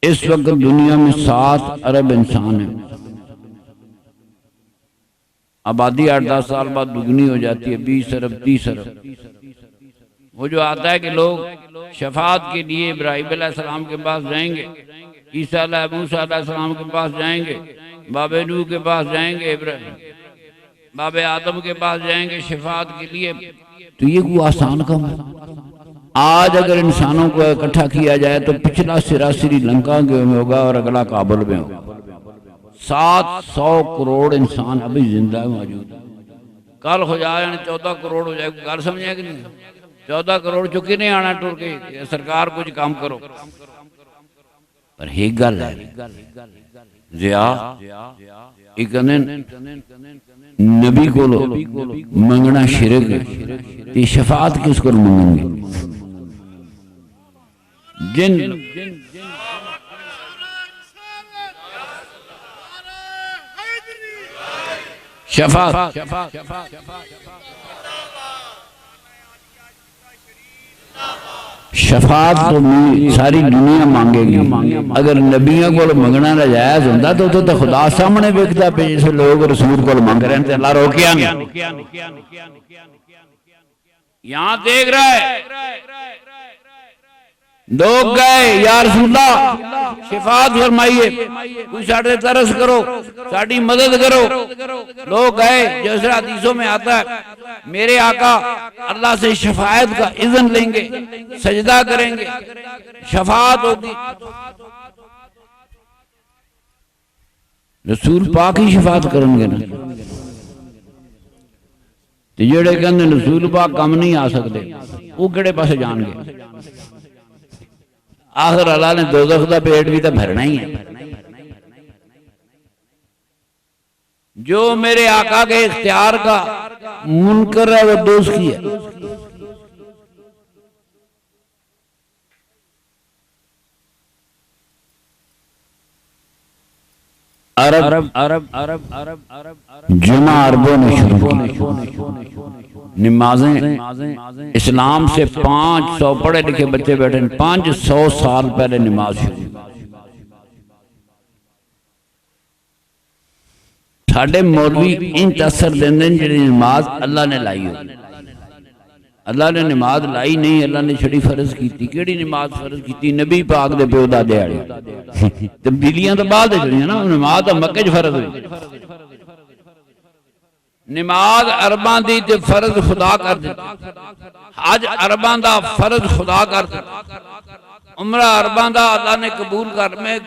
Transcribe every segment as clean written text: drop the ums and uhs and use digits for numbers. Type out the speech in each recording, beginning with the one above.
इस वक्त दुनिया में 7 अरब इंसान है। आबादी 8-10 साल बाद दुगनी हो जाती है, 20 अरब 30 अरब। वो जो आता है कि लोग शफात के लिए इब्राहीम अलैहिस्सलाम के पास जाएंगे, ईसा मूसा अलैहिस्सलाम के पास जाएंगे, बाबे नूह के पास जाएंगे, बाबे आदम के पास जाएंगे शफात के लिए, तो ये कोई आसान काम है? आज अगर इंसानों को इकट्ठा किया जाए तो पिछला सिरा श्रीलंका में होगा और अगला काबुल में होगा। 700 करोड़ इंसान अभी जिंदा मौजूद है। कल हो जाए 14 करोड़ हो जाए, गल समझे कि नहीं? 14 करोड़ चुके नहीं आना टुर के सरकार कुछ काम करो। पर एक गल है एक नबी को मंगना शिरक है, शफात किसको मंगेंगे? जिन शफात शफात तो सारी दुनिया मांगेगी। अगर नबियों को मंगना नाजायज होंदा तो खुदा सामने वेखदा पे जिस लोग रसूल को मंग रहे हैं, अल्लाह रोकिया नहीं। यहां देख रहा है लोग गए, या रसूलल्लाह शिफात फरमाइए, कुछ साढ़े तरस करो, साड़ी मदद करो। लोग गए, जैसे हदीसों में आता है मेरे आका अल्लाह से शफायत का इज़्न लेंगे, सजदा करेंगे, शफात होगी। रसूल पाक ही शफात करेंगे ना, तो जेड़े कहंदे रसूल पाक कम नहीं आ सकते वो किहड़े पासे जाणगे? आखिर अल्लाह ने दोज़ख दा पेट भी तो भरना ही है। जो मेरे आका के इख्तियार का मुनकर है वो दोस्त की है। अरब अरब अरब अरब अरब जुमा अरबों ने शुरू की नमाजें। इस्लाम से 500 पढ़े लिखे बच्चे बैठे, 500 साल पहले नमाज शुरू। साढ़े मौलवी इंच असर देंदे जिहड़ी नमाज अल्लाह ने लाई हो। अल्लाह ने नमाज लाई नहीं, अल्लाह ने छड़ी फर्ज की। केड़ी नमाज फर्ज की? नबी पाक दे प्यो दादे वाली तब्दीलियां तो बाद होईयां ना, नमाज तो मक्के च फर्ज हुई। नमाज अरबां दी ते फर्ज खुदा कर दित्ती, हज अरबां दा फर्ज खुदा कर दित्ता, उमरा अरबां दा अल्लाह ने कबूल कर। मैं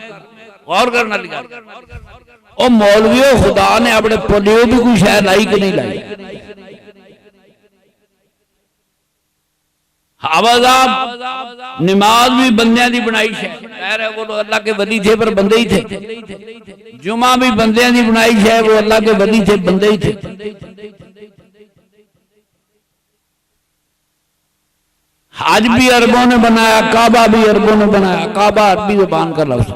गौर करना लिया ओ मौलवियों, खुदा ने अपने पोलियो भी कोई शय लाई कि नहीं लाई? आवाज़ नमाज भी बंदियां दी बनाई है, खैर है वो लोग अल्लाह के वली थे पर बंदे ही थे। जुमा भी बंदियां दी बनाई है, वो अल्लाह के वली थे, बंदे ही थे। हज भी अरबों ने बनाया, काबा भी अरबों ने बनाया। काबा अरबी ज़बान का लफ्ज़,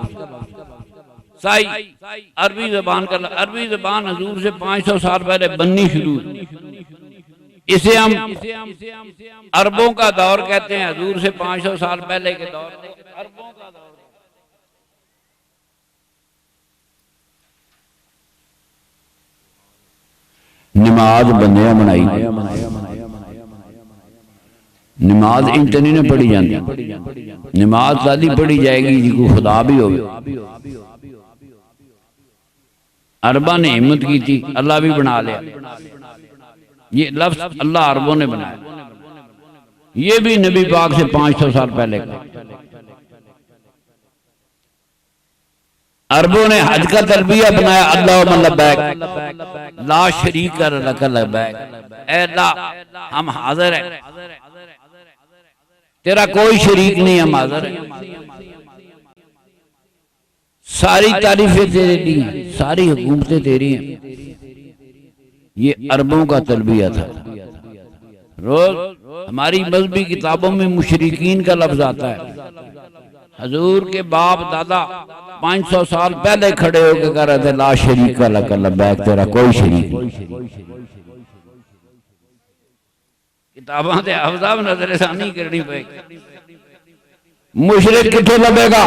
साई अरबी ज़बान का। अरबी ज़बान हजूर से 500 साल पहले बननी शुरू। इसे हम अरबों का दौर कहते हैं। हजूर से 500 साल पहले के दौर अरबों का दौर। नमाज बंदियां बनाई, नमाज इंट नहीं ना पढ़ी जाती। नमाज तादी पढ़ी जाएगी जिसको खुदा भी हो। अरबा ने हिम्मत की थी, अल्लाह भी बना लिया। ये लफ्ज अल्लाह अरबों ने बनाया, ये भी नबी पाक से 500 साल पहले का। अरबों ने हज का तलबिया बनाया, अल्लाहुम्मा लब्बैक ला शरीक लक लब्बैक, ऐ अल्लाह हम हाजिर हैं, तेरा कोई शरीक नहीं, हम हाजिर हैं। सारी तारीफें तेरी हैं, सारी हुकूमतें तेरी हैं। ये अरबों का तलबिया था। रोज हमारी मजहबी किताबों में मुशरिकीन का लफ्ज आता है। हजूर के बाप दादा 500 साल पहले खड़े होकर कह रहे थे ला शरीक लक लब्बैक, तेरा कोई शरीक नहीं। किताबां ते हफ्ज़ा नजरसानी करनी पड़ेगी। मुशरिक किथे लबेगा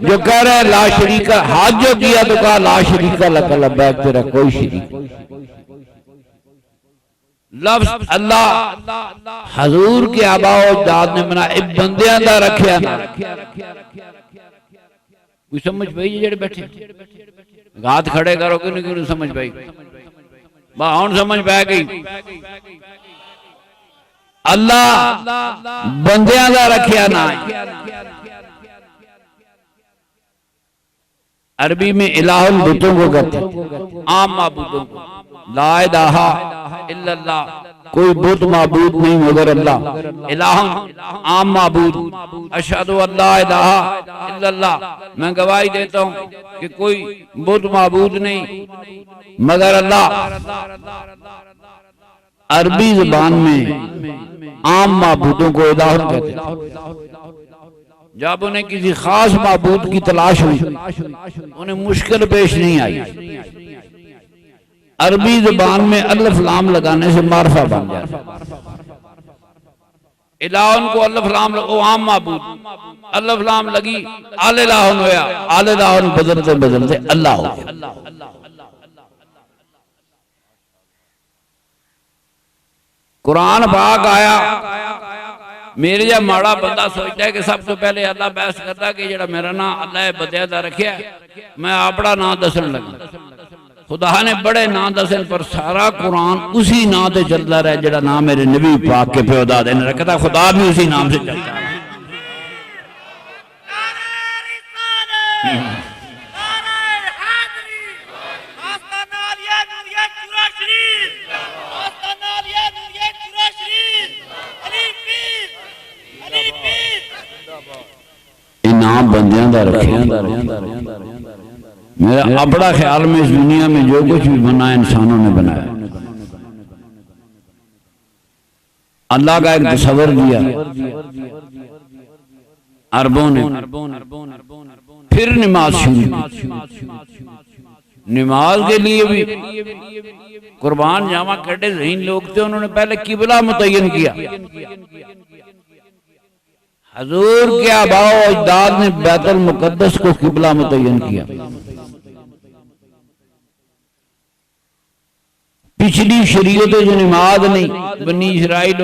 जो कह रहा है ला शरीका, हाथ जो किया तो कहा ला शरीका लक लब्बैक, तेरा कोई शरीक। लफ्ज अल्लाह हजूर के आबाओ अजदाद ने बना बंदियां दा रखिया ना। कोई समझ पाई जी जेड़े बैठे हाथ खड़े करो कि नहीं समझ पाई? हुण समझ पै गई। अल्लाह बंदियां दा रखिया ना। अरबी में इलाहुल बुतों को कहते हैं, आम माबूदों को। ला इलाहा इल्लल्लाह, कोई बुत माबूद नहीं मगर अल्लाह। इलाहुन आम माबूद। अशहदु अल्ला इलाहा इल्लल्लाह, मैं गवाही देता हूँ कि कोई बुत माबूद नहीं मगर अल्लाह। अरबी जुबान में आम माबूदों को इलाहुन कहते हैं। जब उन्हें किसी खास माबूद की तलाश हुई, उन्हें मुश्किल पेश नहीं आई। अरबी जुबान में अल्फ लाम लगाने से मारफा बन जाता। इलाहुन को अल्फ लाम ओ आम माबूद, अल्फ लाम लगी आल इलाहुन होया, आल इलाहुन बदलते बदलते अल्लाह हो गया। कुरान पाक आया, मेरे जा माड़ा बंदा सोचता है कि सब तो पहले अल्लाह बहस करता कि जरा मेरा नाम अल्लाह बदया दा रखिया, मैं अपना नाम दसन लगा। खुदा ने बड़े नाम दसन पर सारा कुरान उसी नाम से चलता रहा जरा नाम मेरे नबी पाक के प्यो दादे ने रखा। खुदा भी उसी नाम से चलता है। नाम बंदियां दा रखिया। मेरा अपना ख्याल में इस दुनिया में जो कुछ भी बना इंसानों ने बनाया। अल्लाह का एक तस्वर दिया अरबों ने। फिर नमाज शुरू, नमाज के लिए भी कुर्बान जामा कटे ज़हीन लोग थे, उन्होंने पहले किबला मुतय्यन किया। हजूर के आबाओ अजदाद ने बैतुल मुकद्दस को किबला मुतय्यन किया। पिछली शरीयत जो नमाज नहीं, बनी इसराइल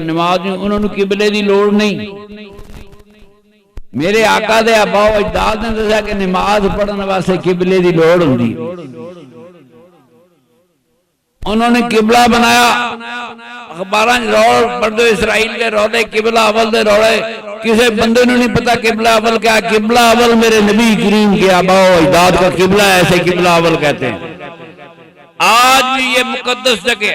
नमाज नहीं, उन्होंने किबले की लोड़ नहीं। मेरे आका दे आबाओ अजदाद ने दसा कि नमाज पढ़ने वास्ते किबले की लोड़ होंदी। उन्होंने किबला बनाया। अखबार रौल पढ़ते इसराइल के रौले किबला अवल दे रौले, किसी बंदे ने नहीं पता किबला अवल क्या। किबला अवल मेरे नबी करीम के आबाओ अजदाद का किबला, ऐसे किबला अवल कहते हैं। आज भी ये मुकद्दस जगह,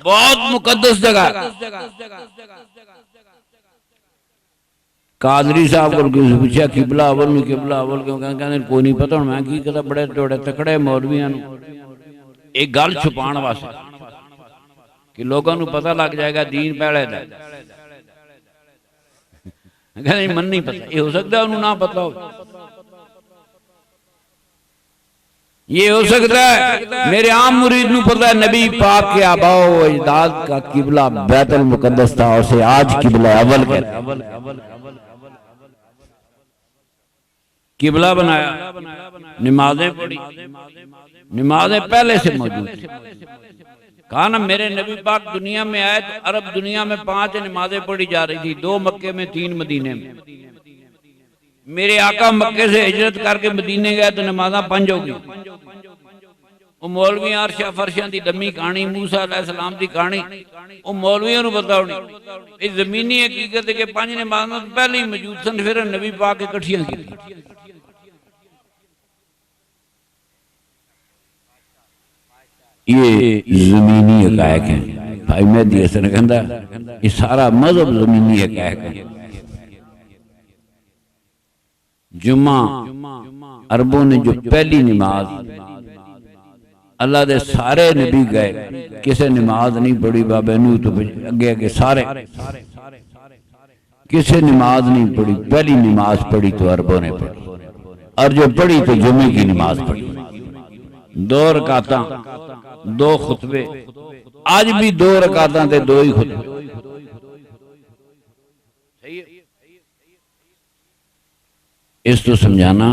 बहुत मुकद्दस जगह। कादरी साहब को पूछा किबला अवल में किबला अवल क्यों, कहते कोई नहीं पता। मैं की कहता बड़े थोड़े तकड़े मौलवियां एक गल छुपाण वास्ते कि लोगों को पता लग जाएगा दीन पहले दा। कहते मन नहीं पता, ये हो सकता उन्होंने ना पता हो। ये हो सकता है मेरे आम मुरीद नू पता है नबी पाक के आबाओ अजदाद का किबला बैतुल मुकद्दस था, उसे आज किबला अवल कहते हैं। किबला बनाया, नमाजें पढ़ी, नमाजें पहले से मौजूद थी। कहा ना मेरे नबी पाक दुनिया में आए तो अरब दुनिया में 5 नमाजें पढ़ी जा रही थी, 2 मक्के में 3 मदीने में। मेरे आका मक्के से हिजरत करके मदीने गए तो नमाजा 5 हो गई। वो मौलवी अरशा फरशा की लम्मी कहानी, मूसा अलैहिस्सलाम की कहानी, वो मौलवियों को पता होनी। इस जमीनी हकीकत के 5 नमाज़ां तो पहले ही मौजूद सन, फिर नबी पाक के इकट्ठियां की। ये जमीनी हकायक है। भाई मेहदी हसन कहता ये सारा मजहब जमीनी हकायक है। जुम्मा अरबों ने जो पहली नमाज, अल्लाह दे सारे नबी गए, किसी नमाज नहीं पढ़ी। बाबे नूह तो अगे अगे सारे, किसी नमाज नहीं पढ़ी। पहली नमाज पढ़ी तो अरबों ने पढ़ी, और जो पढ़ी तो जुम्मे की नमाज पढ़ी। 2 रकातां, 2 खुतबे। आज भी 2 रकातां ते 2 ही खुतबे। इस तो समझाना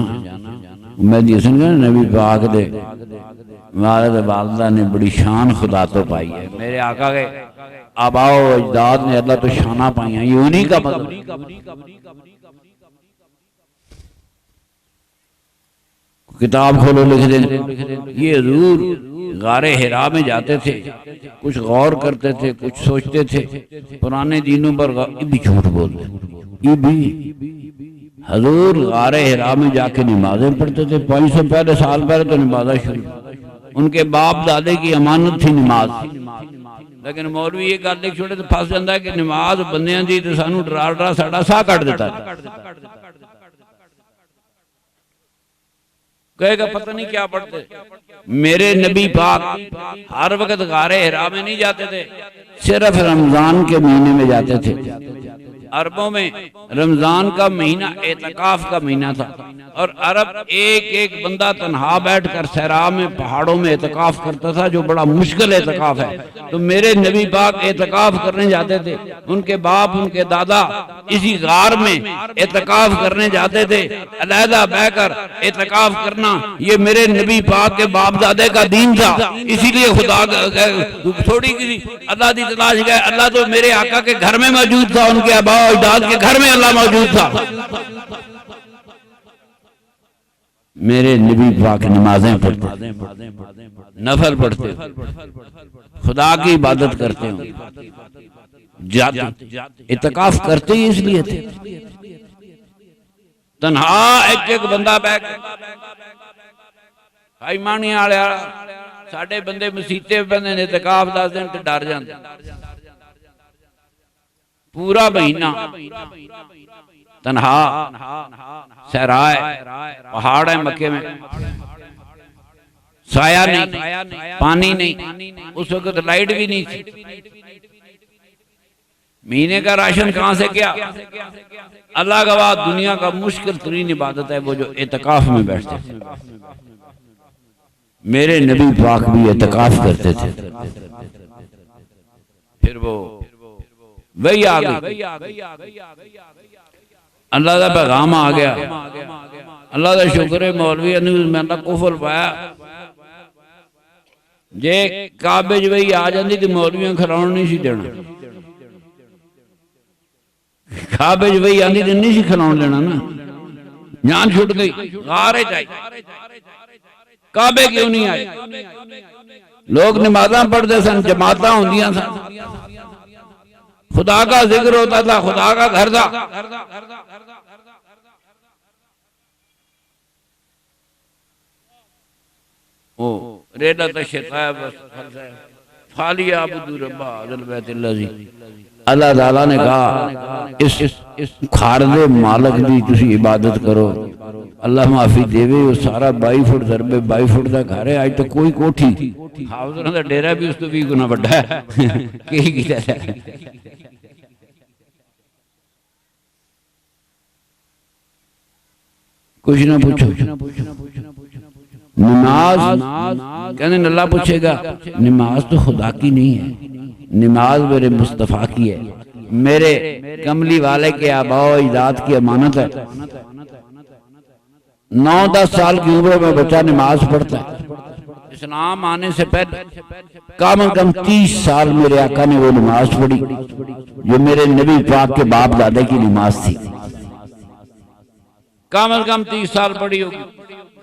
मैं जिसन का नबी पाक दे वालिद वालदा ने बड़ी शान खुदा तो पाई है। मेरे आका के आबाओ अजदाद ने अल्लाह तो शाना पाई है, ये उन्हीं का मतलब। किताब खोलो लिख दे ये हजूर गारे हिरा में जाते थे, कुछ गौर करते थे, कुछ सोचते थे, पुराने दीनों पर भी झूठ बोलते। ये भी हजूर गारे हिरा में जाके नमाजें पढ़ते थे। 500 साल पहले तो नमाज़ शुरू, उनके बाप दादे की अमानत थी नमाज। लेकिन मौलवी ये गल लिख छोड़े तो फस जाता है कि नमाज बंदियां दी तो सानू डरा डरा साडा साह कट देता। कहेगा पता नहीं क्या पढ़ते। मेरे नबी पाक हर वक्त गारे हिरा में नहीं जाते थे, सिर्फ रमजान के महीने में जाते थे। अरबों में रमजान का महीना एतकाफ का महीना था और अरब एक एक बंदा तन्हा बैठकर सहरा में पहाड़ों में एतकाफ करता था, जो बड़ा मुश्किल एतकाफ है। तो मेरे नबी पाक एतकाफ करने जाते थे, उनके बाप उनके दादा इसी गार में एतकाफ करने जाते थे। अलहदा बहकर एतकाफ करना ये मेरे नबी पाक के बाप दादे का दीन था। इसीलिए खुदा थोड़ी किसी अल्लाह की तलाश गए, अल्लाह तो मेरे आका के घर में मौजूद था, उनके आबा अजदाद के घर में अल्लाह मौजूद था। मेरे नबी पाक नमाजें पढ़ते, नफल पढ़ते, खुदा की इबादत करते हो, जाते इत्काफ करते ही इसलिए थे। तन्हा एक एक बंदा बैठ भाई मानी वाले साडे बंदे मसीते बंदे ने इत्काफ 10 दिन ते डर जाते। पूरा महीना तन्हा सहरा है, पहाड़ है, मक्के में साया नहीं, पानी नहीं, उस वक्त लाइट भी नहीं थी। महीने का राशन कहां से क्या? अल्लाह का बाद दुनिया का मुश्किल तरीन इबादत है वो जो एतकाफ में बैठते थे। मेरे नबी पाक भी एतकाफ करते थे। फिर वो वही आ गई, अल्लाह का पैगाम आ गया। अल्लाह का शुक्र है मौलवी ने मैं कुफल पाया। जे काबे च वही आ जाती तो मौलवियों खिलाउण नहीं सी देना, काबे च वही आती तो नहीं सी खिलाउण देना ना। जान छुट गई, गारे चाहिए काबे क्यों नहीं आए? लोग नमाज़ां पढ़ते सन, जमातां होंदियां सन, खुदा का जिक्र होता था, खुदा का घर था। ओ रेदा तो शैतान बस फालिया अब्दुर रब्बा अल बैतुल्लाजी। अल्लाह ताला ने कहा इस खारदे मालक दी तुसी इबादत करो, अल्लाह माफी देवे। वो सारा 22 फुट दरबे 22 फुट का घर है। आज तो कोई कोठी हाफिज़ां दा डेरा भी उस तो 20 गुना बड़ा है। की कीता कुछ ना पूछो। नमाज कहने अल्लाह पूछेगा, नमाज तो खुदा की नहीं है, नमाज मेरे मुस्तफ़ा की है, मेरे कमली वाले के आबाओ अजदाद की अमानत है। 9-10 साल की उम्र में बच्चा नमाज पढ़ता है। इस्लाम आने से पहले कम से कम 30 साल मेरे आका ने वो नमाज पढ़ी जो मेरे नबी पाक के बाप दादा की नमाज थी। कम से कम 30 साल पढ़ी होगी।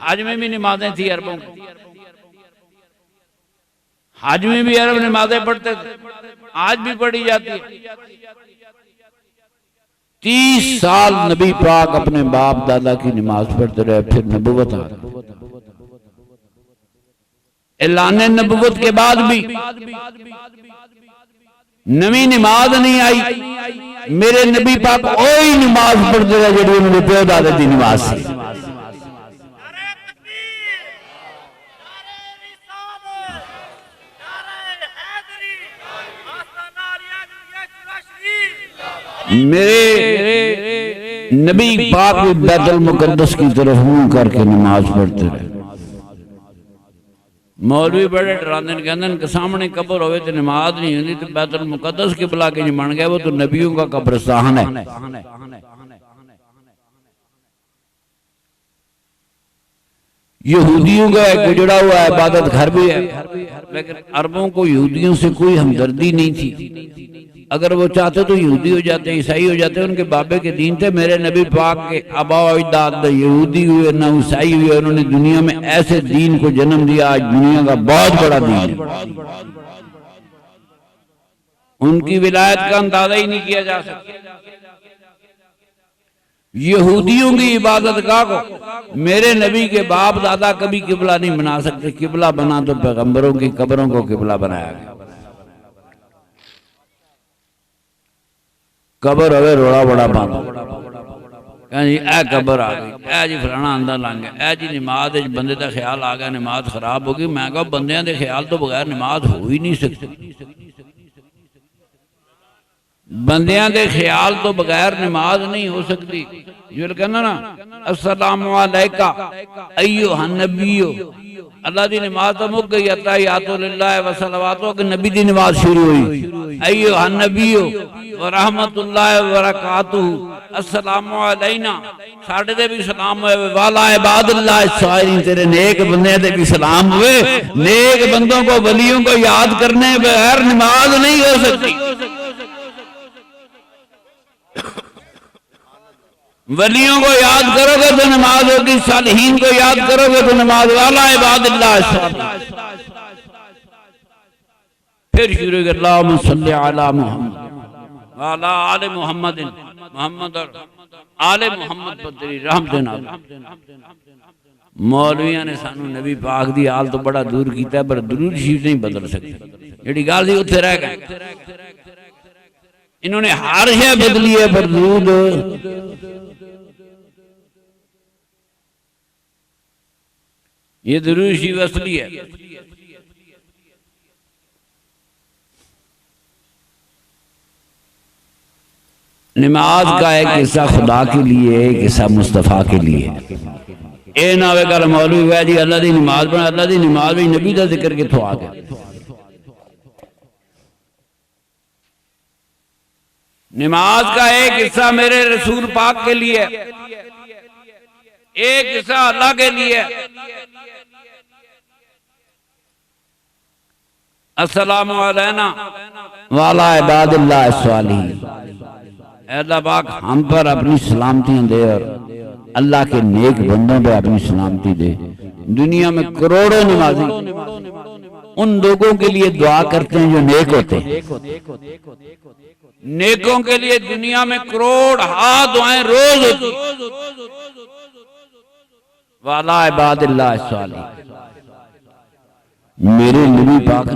हज में भी नमाजें थी अरबों की, हज में भी अरब नमाजें पढ़ते थे, आज भी पढ़ी जाती है। 30 साल नबी पाक अपने बाप दादा की नमाज पढ़ते रहे। फिर नबुवत आ गई। ऐलान नबुवत के बाद भी नवी नमाज नहीं आई। मेरे नबी पाक वही नमाज पढ़ते रहे जो उन्होंने प्यो दादा की नमाज थी। मेरे नबी पाक बैतुल मुकद्दस की तरफ मुंह करके नमाज पढ़ते रहे। मौलवी बड़े डराते कहते के सामने कब्र होवे तो नमाज नहीं होती, तो बैतुल मुकद्दस के बुला के बन गया, वो तो नबियों का कब्रिस्तान है। यहूदियों का एक उजड़ा हुआ इबादत घर भी है, लेकिन अरबों को यहूदियों से कोई हमदर्दी नहीं थी। अगर वो चाहते तो यहूदी हो जाते, ईसाई हो जाते, उनके बाबे के दीन थे। मेरे नबी पाक के आबा अजदाद न यहूदी हुए न ईसाई हुए, उन्होंने दुनिया में ऐसे दीन को जन्म दिया, आज दुनिया का बहुत बड़ा दीन है। उनकी विलायत का अंदाजा ही नहीं किया जा सकता। यहूदियों की इबादत गाह को मेरे नबी के बाप दादा कभी किबला नहीं बना सकते। किबला बना तो पैगंबरों की कब्रों को किबला बनाया गया। कबर हवे रोड़ा बड़ा बांधो, जी ए कबर आ गई, ए जी फलाना अंदर लंघ गया, ए जी नमाज बंदे का ख्याल आ गया, नमाज खराब हो गई। मैं कहा बंदियां के ख्याल तो बगैर नमाज हो ही नहीं सकती। बंदियां दे ख्याल तो बगैर नमाज नहीं हो सकती। जो कहना ना अस्सलामु अलैका अय्युहन नबियो, अल्लाह दी नमाज तो मुक गई, अत्तहियातु लिल्लाहि व सलावातु कि नबी दी नमाज शुरू हुई। अय्युहन नबियो व रहमतुल्लाहि व बरकातुहू, अस्सलामु अलैना, साडे ते भी सलाम होए, वाला इबादुल्लाह सालिहीन, तेरे नेक बंदे ते भी सलाम हुए। नेक बंदों को वलियों को याद करने बगैर नमाज नहीं हो सकती। वलियों को याद करोगे तो नमाज होगी, सालिहीन को याद करोगे तो नमाज। वाला इबादुल्लाह सालिहीन। फिर शुरू कर अल्लाहुम्मा सल्ली अला मुहम्मद वाला आले मुहम्मद, मोहम्मद और आले मोहम्मद पर तेरी रहमत नाज़िल। मौलवियां ने सानू नबी पाक दी हाल तो बड़ा दूर किया, पर दुरूद शरीफ नहीं बदल सकते। जिहड़ी गल सी उत्थे रह गए। इन्होंने हर शय बदली है, पर दुरूद ये दुरूद शरीफ असली है। नमाज का एक हिस्सा खुदा के लिए, एक हिस्सा मुस्तफा के लिए। ए ना वे कल मौलवी हुआ जी अल्लाह दी नमाज बना, अल्लाह दी नमाज भी नबी का जिक्र किथों आ गया। नमाज का एक हिस्सा मेरे रसूल पाक के लिए, एक हिस्सा अल्लाह के लिए। अस्सलामु अलैना वाला इबादुल्लाह सालिहीन। अल्लाह पाक हम पर अपनी सलामती दे और अल्लाह के नेक बंदों पे अपनी सलामती दे। दुनिया में करोड़ों नमाजी उन लोगों के लिए दुआ करते हैं जो नेक होते हैं। नेकों के लिए दुनिया में करोड़ हाथ दुआएं रोज होती। वाला इबादुल्लाह सालिहीन। मेरे नबी पाक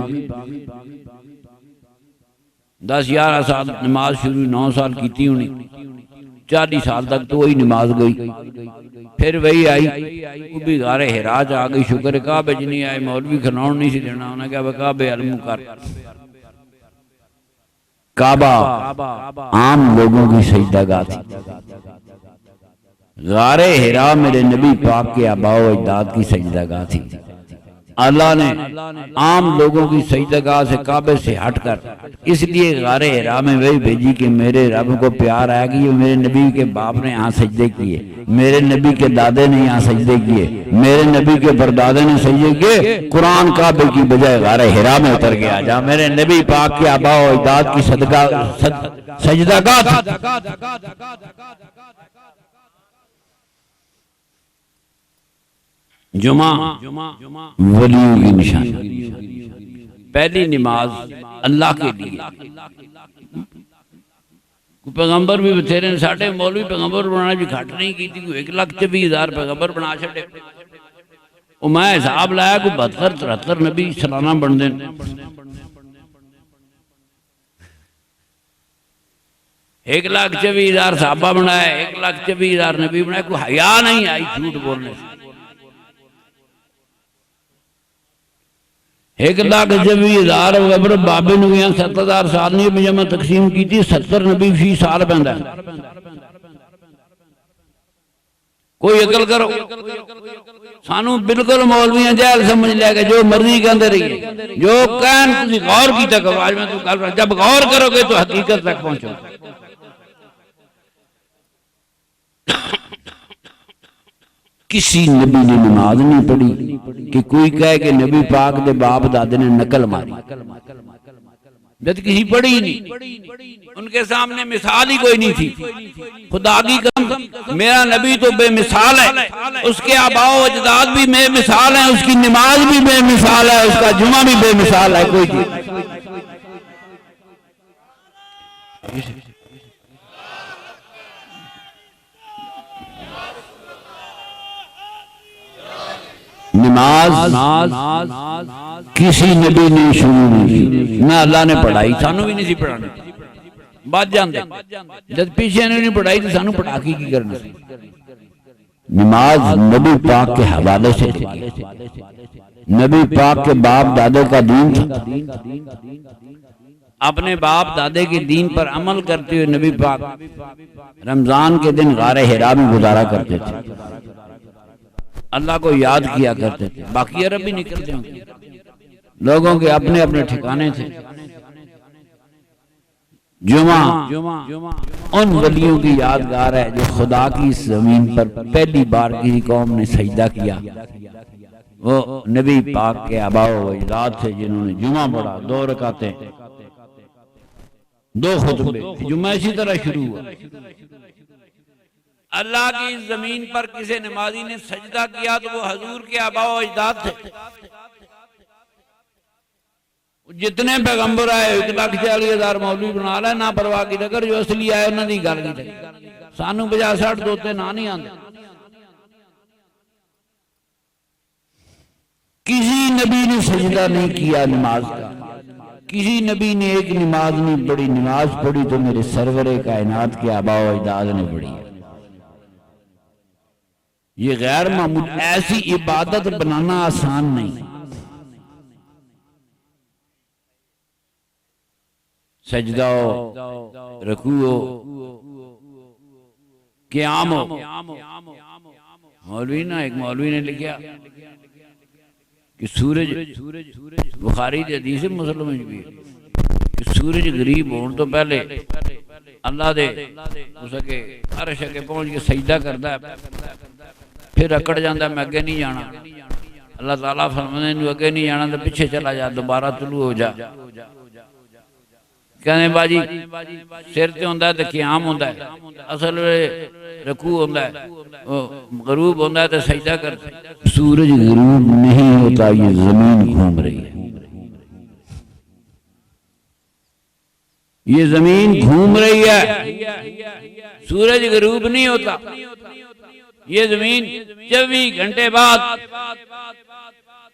10-11 साल नमाज शुरू 9 साल की होनी, 40 साल तक तो वही नमाज गई। फिर वही आई, वो भी गारे हिराज आ गई। शुक्र काबे च नहीं आए, मौलवी खिलाउन नहीं सी देना। उन्हें कहा काबे अलमू कर। काबा आम लोगों की सजदागाह थी, गारे हिरा मेरे नबी पाक के आबाओ अजदाद की सजदागाह थी। अल्लाह ने आम लोगों की सजदागाह से काबे से हटकर इसलिए गारे हिरा में वही भेजी कि मेरे रब को प्यार आया कि ये मेरे नबी के बाप ने यहाँ सजदे किए, मेरे नबी के दादे ने यहाँ सजदे किए, मेरे नबी के परदादे ने सजदे किए। कुरान काबे की बजाय गारे हिरा में उतर गया, जहाँ मेरे नबी पाक के आबा और अजदाद की सजदागाह थी। जुमा वलियों की निशानी। पहली नमाज अल्लाह के लिए। पैगंबर भी बथेरे साढ़े मौलवी पैगंबर बनाने भी घट नहीं की, 1,20,000 पैगंबर बना छे। मैं हिसाब लाया को 72-73 नबी सालाना बनते। 1,24,000 साहबा बनाया, 1,24,000 नबी बनाया। कोई हया नहीं आई झूठ बोलने से। 1,24,000 पैगंबर बाबे ने 7,000 साल नहीं जमा तकसीम की थी। 70 नबी फी साल पैंदा। कोई अकल करो। सानू बिल्कुल मौलवियां जहल समझ लिया कि जो मर्जी कहते रहिए, जो कहन तुम गौर की तक आवाज में तू कल, जब गौर करोगे तो हकीकत तक पहुंचोगे। किसी नबी ने नमाज नहीं पढ़ी कि कोई कहे कि नबी पाक के बाप दादे ने नकल मारी, जब किसी पढ़ी ही नहीं। उनके सामने मिसाल ही कोई नहीं थी। खुदा की कसम मेरा नबी तो बेमिसाल है, उसके आबाओ अजदाद भी बेमिसाल है, उसकी नमाज भी बेमिसाल है, उसका जुमा भी बेमिसाल है। कोई चीज नमाज किसी नबी ने शुरू नहीं की, ना अल्लाह ने पढ़ाई, सानू भी नहीं पढ़ानी। बच जाते जब पीछे ने नहीं पढ़ाई तो सानू पढ़ा की करना। नमाज नबी पाक के हवाले से, नबी पाक के बाप दादे का दीन था। अपने बाप दादे के दीन पर अमल करते हुए नबी पाक रमजान के दिन गारे हिरा में गुजारा करते थे, अल्लाह को याद किया करते थे। बाकी अरब भी निकलते होंगे, लोगों के अपने अपने ठिकाने थे। जुमा उन वलियों की यादगार है जो खुदा की इस जमीन पर पहली बार किसी कौम ने सजदा किया। वो नबी पाक के आबाओ अजदाद थे जिन्होंने जुमा पढ़ा, 2 रकातें, 2 खुतबे। जुमा इसी तरह शुरू हुआ। अल्लाह की इस जमीन पर किसी नमाजी ने सजदा किया तो वो हजूर के आबाओ अजदाद थे। जितने पैगंबर आए 1,40,000 मौलवी बना ला ना परवाह की नगर, जो असली आए उन्होंने गल की। सानू 50-60 दोते ना नहीं आते। किसी नबी ने सजदा नहीं किया नमाज का, किसी नबी ने एक नमाज नहीं पढ़ी। नमाज पढ़ी तो मेरे सरवरे कायनात के आबाओ अजदाद ने पढ़ी। ये गैर मामूल, ऐसी इबादत बनाना आसान नहीं। सजदा हो, रकू हो, क़याम हो। मौलवी ना, एक मौलवी ने लिखा कि सूरज, बुखारी की हदीस है, मुस्लिम में भी कि सूरज गरीब होने तो पहले अल्लाह दे उसके अर्श अगे पहुंच के सजदा करता है, फिर अकड़ जाता मैं अगे नहीं जाना। अल्लाह ताला फरमाते हैं अगे नहीं जाना तो पीछे चला जा, दोबारा तुलू हो जा। कहने बाजी सिर ते होंदा ते क़याम होंदा है, असल रकू होंदा है, गरूब होंदा है तो सजदा करता। सूरज गरूब नहीं होता, ये जमीन घूम रही है। ये जमीन घूम रही है, सूरज गरूब नहीं होता। ये जमीन 24 घंटे बाद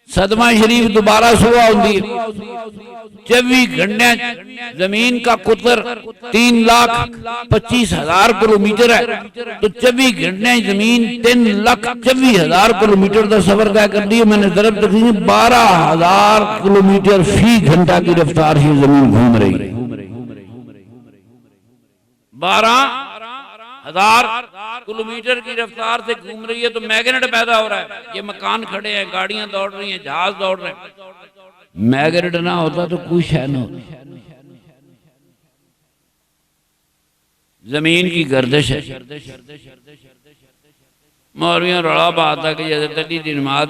सदमा शरीफ दोबारा सुबह होती है। 24 घंटे जमीन का कुतर 3,25,000 किलोमीटर है, तो 24 घंटे जमीन 3,24,000 किलोमीटर का सफर तय कर दिया। मैंने तरफ तक 12,000 किलोमीटर फी घंटा की रफ्तार से जमीन घूम रही है। 12,000 किलोमीटर की रफ्तार से घूम रही है, तो मैग्नेट पैदा हो रहा है। ये मकान खड़े हैं, गाड़ियां दौड़ रही हैं, जहाज दौड़ रहे हैं। मैग्नेट ना होता तो कुछ है ना। जमीन की गर्दिश है। मौलवियों रौला बात है कि जब तली दी नमाज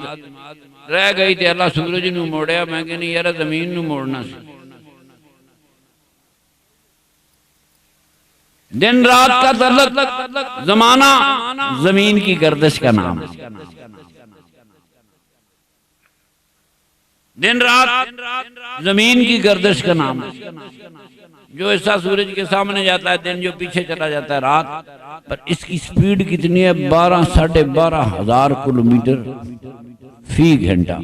रह गई तो अल्लाह सूरज नू मोड़िया। मैं कहनी यार जमीन नू मोड़ना सी। दिन रात का तल्लक जमाना जमीन की गर्दिश का नाम है। दिन रात जमीन की गर्दिश का नाम है। जो ऐसा सूरज के सामने जाता है दिन, जो पीछे चला जाता है रात। पर इसकी स्पीड कितनी है? 12,000 किलोमीटर फी घंटा।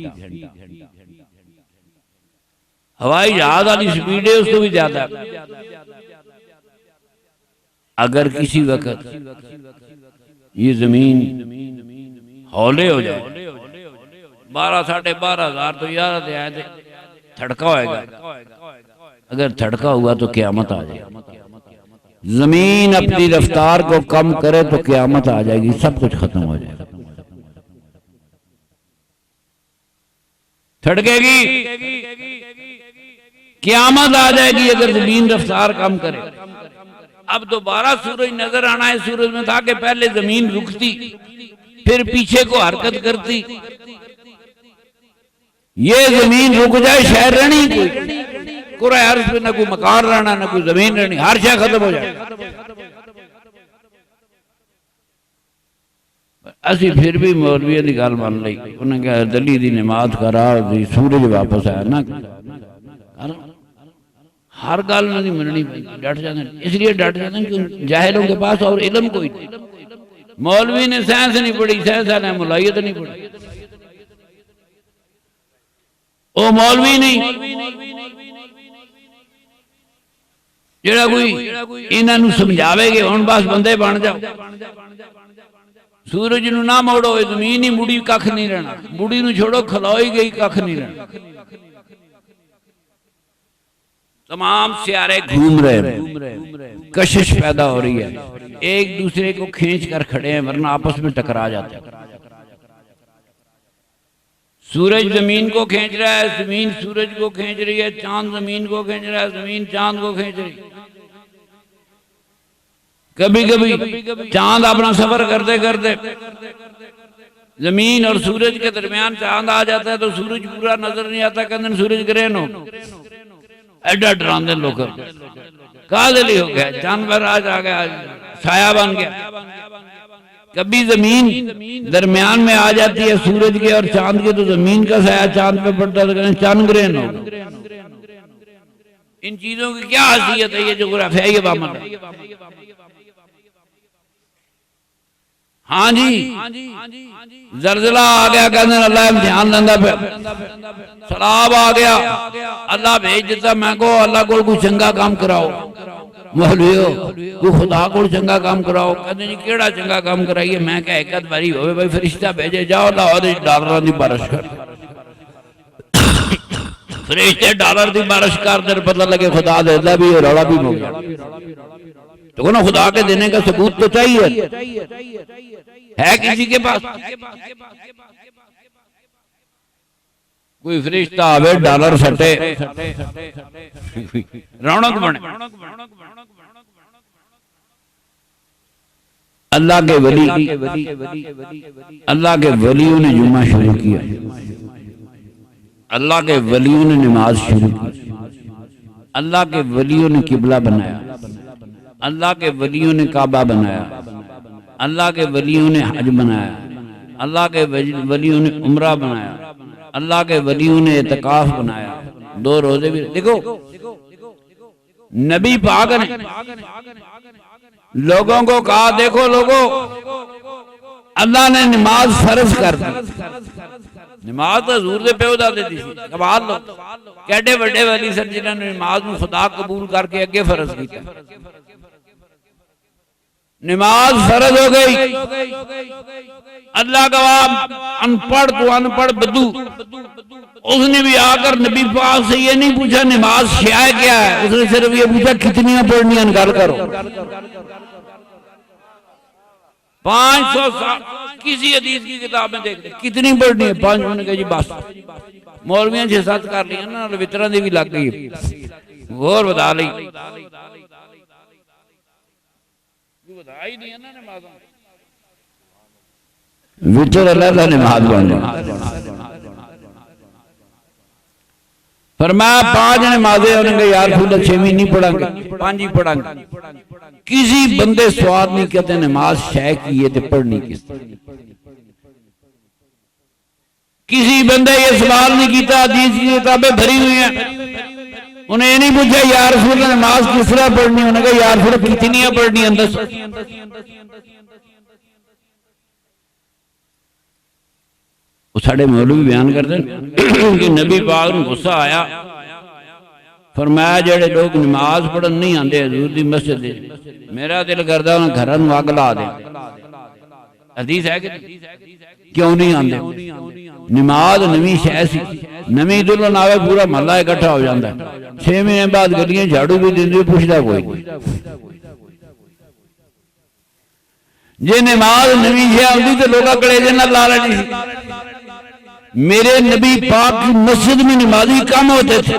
हवाई जहाज वाली स्पीड है उसको भी ज्यादा। अगर किसी वक्त ये जमीन हौले हो जाए 12,500 तो यार थड़का होएगा। अगर थड़का हुआ तो क़यामत आ जाएगी। जमीन अपनी रफ्तार को कम करे तो क़यामत आ जाएगी, सब कुछ खत्म हो जाएगा। थड़केगी, क़यामत आ जाएगी अगर जमीन रफ्तार कम करे। अब दोबारा सूरज नजर आना है। सूरज में था कि पहले जमीन रुकती, फिर पीछे को हरकत करती, ये जमीन रुक जाए शहर रहनी कोई कुरा अर्ज पे, ना कोई मकान रहना, ना कोई जमीन रहनी, हर शय खत्म हो जाए। असी फिर भी मौलवी की गल मान ली, उन्हें कहा दली की नमाज करा, सूरज वापस आया ना, हर गल नहीं मननी, डट जाते, इसलिए डट जाते कि जाहिलों के पास और इल्म कोई नहीं। मौलवी ने साइंस नहीं पढ़ी, साइंस वाले मुलायत नहीं पढ़ी, वो मौलवी नहीं जेड़ा कोई इन्हों समझावेगे हुण बस बंदे बन जाओ, सूरज नूं ना मोड़ो, जमीन ही मुड़ी, कख नहीं रहना, मुड़ी नूं छोड़ो, खलोई गई, कख नहीं रहना। तमाम सियारे घूम रहे, कशिश पैदा हो रही है, एक दूसरे को खींच कर खड़े हैं, वरना आपस में टकरा जाते हैं। सूरज जमीन को खींच रहा है, जमीन सूरज को खींच रही है, चांद जमीन को खींच रहा है, जमीन चांद को खींच रही है। कभी कभी चांद अपना सफर करते करते जमीन और सूरज के दरमियान चांद आ जाता है, तो सूरज पूरा नजर नहीं आता, कहते सूरज ग्रहण हो, एडा डराते लोग, कादली हो गया, चांद महाराज आ गया, छाया बन गया। कभी जमीन दरमियान में आ जाती है सूरज के और चांद के, तो जमीन का साया चांद पे पड़ता है, तो कहते चांद ग्रहण हो। इन चीजों की क्या हैसियत है, ये जोग्राफियाई अवामल है। हाँ जी, जलजिला आ गया, कहते अल्लाह इम्तिहान लेंदा पे, सैलाब आ गया, अल्लाह भेज दिता, मैं को अल्लाह को कोई चंगा काम कराओ, मौलवियो कोई खुदा को चंगा काम कराओ। कहते जी केड़ा चंगा काम कराइए, मैं क्या एक आध बारी होवे भाई फरिश्ता भेजे, जाओ लाहौर डॉलर की बारिश कर, फरिश्ते डॉलर की बारिश कर दे, पता लगे खुदा देता भी, रौला भी हो गया। तो ना खुदा के देने का सबूत तो चाहिए, है किसी के पास? कोई फरिश्ता आवे, डॉलर सटे, रौनक बने। अल्लाह के वली, अल्लाह के वलियों ने जुम्मा शुरू किया, अल्लाह के वलियों ने नमाज शुरू की, अल्लाह के वलियों ने किबला बनाया, अल्लाह के वलियों ने काबा बनाया, अल्लाह के वलियों ने हज बनाया, अल्लाह के वलियों ने उम्रा बनाया, अल्लाह के वलियों ने इतिकाफ बनाया, 2 रोजे भी। देखो नबी पाक ने लोगों को कहा, देखो लोगों, अल्लाह ने नमाज फर्ज कर दी। नमाज तो हजूर दे प्यो दादे दी सी, कमाल लो, केडे बड़े वली सन जिन्होंने नमाज नूं खुदा कबूल करके अगे फर्ज किया। नमाज फर्ज हो गई, अल्लाह गवाह, अनपढ़ तो अनपढ़ बदू, उसने भी आकर नबी पाक से ये नहीं पूछा नमाज शय क्या है, उसने सिर्फ ये पूछा कितनी पढ़नी, गल करो। 500 साल किसी हदीस की किताब में देखते कितनी पढ़नी है, 5 मिनट के जी बस। मौलवियां 6-7 कर लिया ना, वितरा दी भी लग गई, और बता ली, वितर अल्लाह नमाज बन गई। फरमाया 5 नमाजें, उन्होंने यार खुदा 6वीं नहीं पढ़ांगे, 5 ही पढ़ांगे। किसी बंदे सवाल नहीं कहते नमाज शय की है तो पढ़नी किस, किसी बंदे ये सवाल नहीं किया, हदीस की किताबें भरी हुई हैं, उन्हें ये नहीं पूछा यार खुदा नमाज किस तरह पढ़नी, उन्होंने कहा यार खुदा कितनी पढ़नी अंदर। वो साढ़े मौलवी बयान करते हैं कि नबी पाक नूं गुस्सा आया, फरमाया जेड़े लोग नमाज पढ़न नहीं आते हजूर दी मस्जिद, मेरा दिल करदा उन्हें घरां नूं अग ला दे। हदीस है कि क्यों नहीं आते? नमाज नवीं शै सी, नवीं दुल्हन आवे पूरा महला इकट्ठा हो जाता है, 6 महीने बाद गलियां झाड़ू भी देंदे, पुछदा कोई नहीं। जे नमाज नवीं शै आती तो लोग कलेजे नाल ला लेनी सी। मेरे नबी पाक की मस्जिद में नमाजी कम होते थे,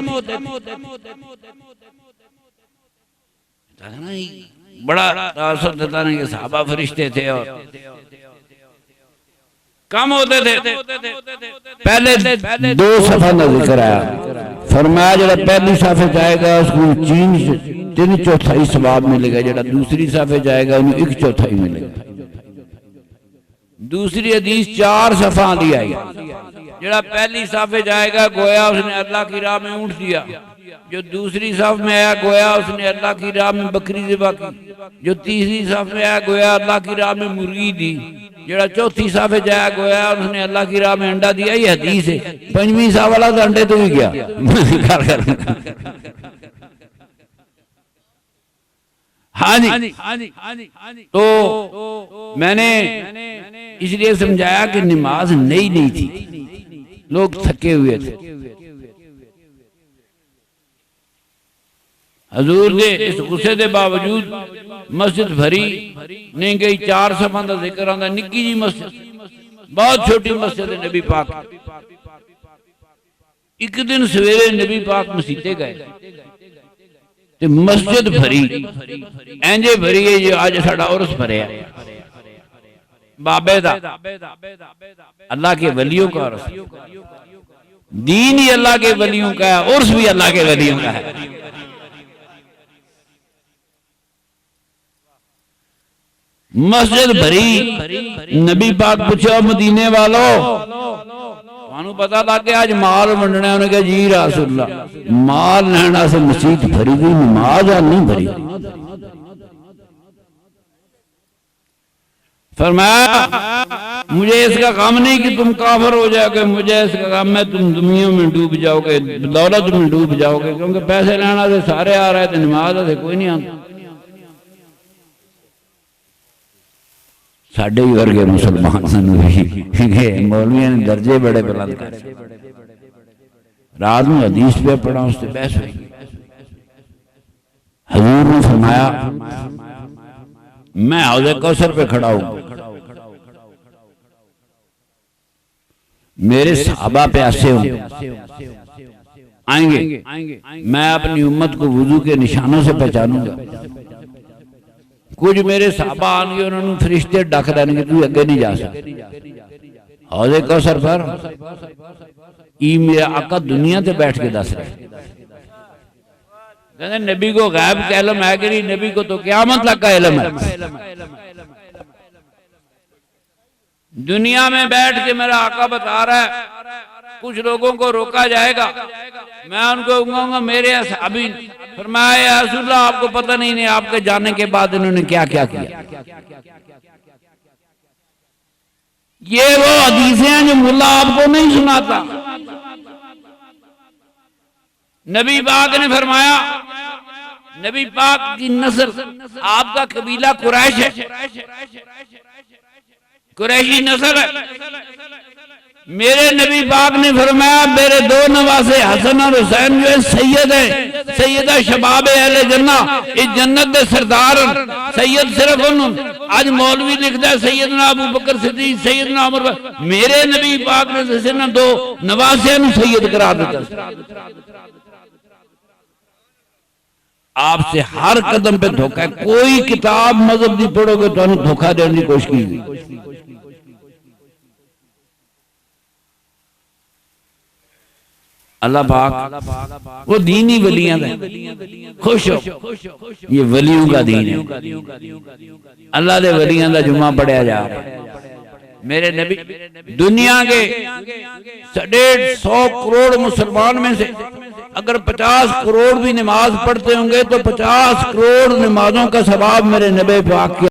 बड़ा असर देता नहीं कि साहबा फरिश्ते थे और कम होते थे। पहले 2 सफा का जिक्र आया, फरमाया जरा पहली साफे जाएगा उसको 3/4 सवाब मिलेगा, जरा दूसरी साफे जाएगा उन्हें 1/4 मिलेगा। दूसरी हदीस 4 सफा दी आई, जरा पहली साफे जाएगा गोया उसने अल्लाह की राह में ऊंट दिया, जो दूसरी साफ में आया गोया उसने अल्लाह की राह में बकरी ज़िबा की, जो तीसरी साफ में आया गोया अल्लाह की राह में मुर्गी दी, जरा चौथी साफे जाया गोया उसने अल्लाह की राह में अंडा दिया। ये हदीस है। 5वीं साफ वाला तो अंडे तो ही गया। हाँ जी, तो मैंने इसलिए समझाया कि नमाज नहीं थी, लोग थके हुए थे। हजूर ने इस गुस्से के बावजूद मस्जिद भरी नहीं गई। 4 सफा का जिक्र आंदा, निक्की जी मस्जिद, बहुत छोटी मस्जिद है नबी पाक। एक दिन सवेरे नबी पाक मसीते गए ते मस्जिद भरी, इंजे भरी है जो आज साडा उर्स भरिया बाबे दा, अल्लाह के वलियों का उर्स। दीन ही अल्लाह के वलियों का है, उर्स भी अल्लाह के वलियों का है। मस्जिद भरी, नबी पाक पूछा मदीने वालों थानू पता लग गया आज माल वंडना? उन्होंने कहा जी रसूलल्लाह, माल लेना से मस्जिद भरी गई, नमाज नहीं भरी। फरमाया मुझे इसका काम नहीं कि तुम काफिर हो जाओगे, मुझे इसका काम है तुम दुनिया में डूब जाओगे, दौलत में डूब जाओगे, क्योंकि पैसे लेना से सारे आ रहे थे, नमाज से कोई नहीं आता। साडे वर्गे मुसलमानों भी मौलवियों ने दर्जे बड़े बुलंद कर। रात में हदीस पे पढ़ा, उससे बहस हुई। हजूर ने फरमाया मैं हौज़े कौसर पे खड़ा हूं, मेरे सहाबा प्यासे आएंगे, मैं अपनी उम्मत को वुजू के निशानों से पहचानूंगा। कुछ मेरे सहाबा आएंगे, उन्होंने फरिश्ते ढक देंगे, तू अगे नहीं जा सकता। हौज़े कौसर पर ई मेरा आका दुनिया ते बैठ के दस रहे, कहते नबी को गैब का इल्म है कि नहीं? नबी को तो क़यामत तक का इल्म है। दुनिया में बैठ के मेरा आका बता रहा है, कुछ लोगों को रोका जाएगा, मैं उनको कहूंगा मेरे असहाबी। फरमाया या रसूलल्लाह आपको पता नहीं आपके जाने के बाद इन्होंने क्या क्या किया। ये वो हदीसें हैं जो मुल्ला आपको नहीं सुनाता। नबी पाक ने फरमाया, नबी पाक की नस्ल, आपका कबीला कुरैश है, कुरैशी नस्ल है। मेरे नबी पाक ने फरमाया मेरे 2 नवासे हसन और हुसैन जो है सैयद है, सैयदा शबाब अहले जन्ना, इस जन्नत के सरदार सैयद सिर्फ उन्होंने। आज मौलवी लिखता है सैयदना अबू बकर सिद्दीक, सैयदना उमर। मेरे नबी पाक ने 2 नवासे सैयद करार दिता। आपसे हर कदम पे धोखा है। कोई किताब मजहब की पढ़ोगे तो धोखा देने की कोशिश की। अल्लाह पाक वो दीन ही वलियां का, खुश हो ये वलियों का दीन है। अल्लाह के वलियां का जुम्मा पढ़िया जा रहा है। मेरे नबी दुनिया के 150 करोड़ मुसलमान में से अगर 50 करोड़ भी नमाज पढ़ते होंगे तो 50 करोड़ नमाजों का सवाब मेरे नबी पाक के